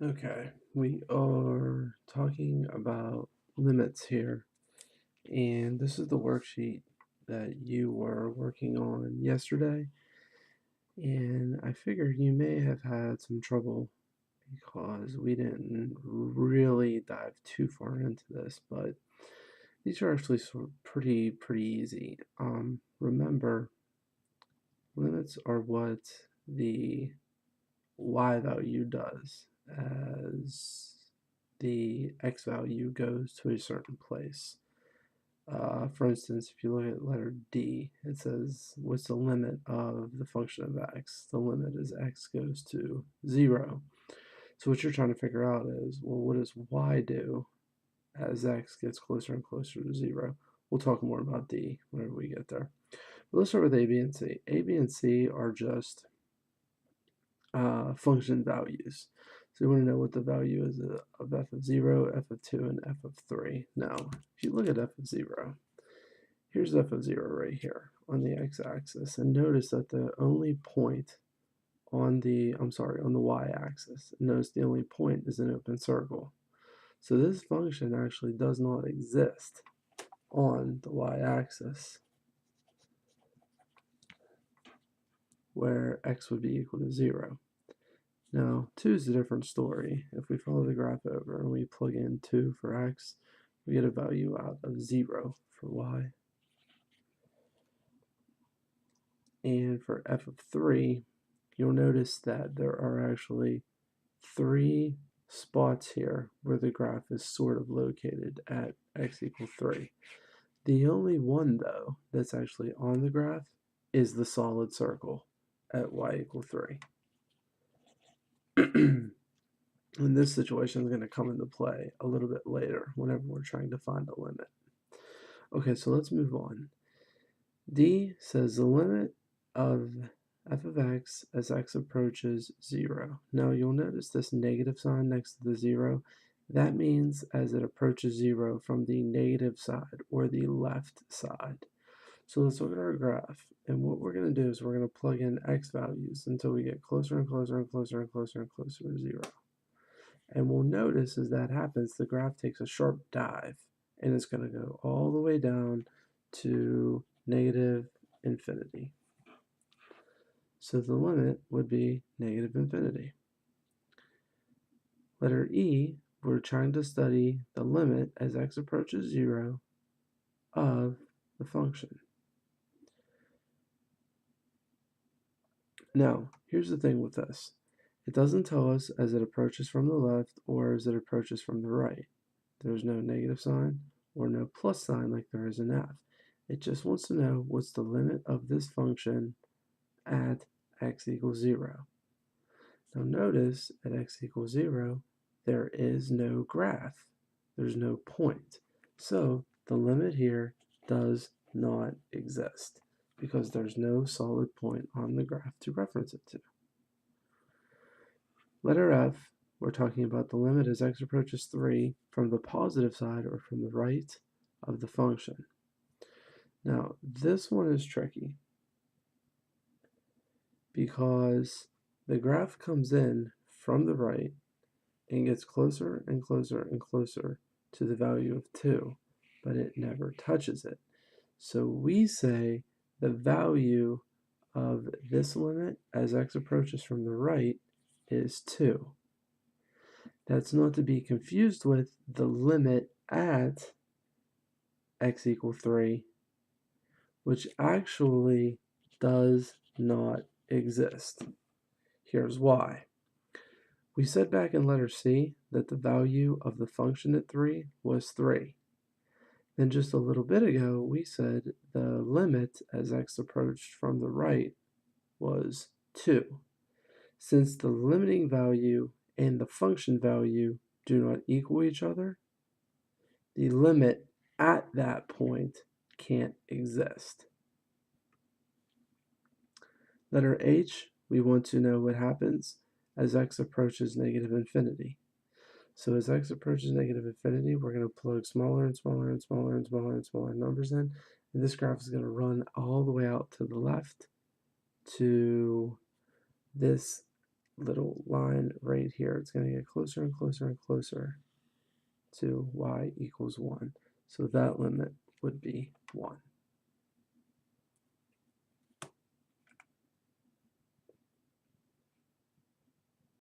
Okay, we are talking about limits here, and this is the worksheet that you were working on yesterday. And I figured you may have had some trouble because we didn't really dive too far into this, but these are actually sort of pretty easy. Remember, limits are what the y value does as the x value goes to a certain place. For instance, if you look at letter D, it says, what's the limit of the function of x? The limit is x goes to 0. So what you're trying to figure out is, well, what does y do as x gets closer and closer to 0? We'll talk more about D whenever we get there. But let's start with A, B, and C. A, B, and C are just function values. So we want to know what the value is of f of 0, f of 2, and f of 3. Now, if you look at f of 0, here's f of 0 right here on the x-axis, and notice that the only point on the, on the y-axis, notice the only point is an open circle. So this function actually does not exist on the y-axis, where x would be equal to 0. Now, 2 is a different story. If we follow the graph over and we plug in 2 for x, we get a value out of 0 for y. And for f of 3, you'll notice that there are actually 3 spots here where the graph is sort of located at x equals 3. The only one, though, that's actually on the graph is the solid circle at y equals 3. And this situation is going to come into play a little bit later whenever we're trying to find a limit. Okay, so let's move on. D says the limit of f of x as x approaches 0. Now you'll notice this negative sign next to the 0. That means as it approaches 0 from the negative side or the left side. So let's look at our graph, and what we're going to do is we're going to plug in x values until we get closer and closer and closer and closer and closer to 0. And we'll notice as that happens, the graph takes a sharp dive, and it's going to go all the way down to negative infinity. So the limit would be negative infinity. Letter E, we're trying to study the limit as x approaches 0 of the function. Now, here's the thing with this. It doesn't tell us as it approaches from the left or as it approaches from the right. There's no negative sign or no plus sign like there is in f. It just wants to know what's the limit of this function at x equals 0. Now notice at x equals 0, there is no graph. There's no point. So the limit here does not exist because there's no solid point on the graph to reference it to. Letter F, we're talking about the limit as x approaches 3 from the positive side or from the right of the function. Now, this one is tricky because the graph comes in from the right and gets closer and closer and closer to the value of 2, but it never touches it. So we say the value of this limit as x approaches from the right is 2. That's not to be confused with the limit at x equals 3, which actually does not exist. Here's why. We said back in letter C that the value of the function at 3 was 3. Then just a little bit ago, we said the limit as x approached from the right was 2. Since the limiting value and the function value do not equal each other, the limit at that point can't exist. Letter H, we want to know what happens as x approaches negative infinity. So as x approaches negative infinity, we're going to plug smaller and smaller and smaller and smaller and smaller numbers in, and this graph is going to run all the way out to the left to this little line right here. It's going to get closer and closer and closer to y equals 1. So that limit would be 1.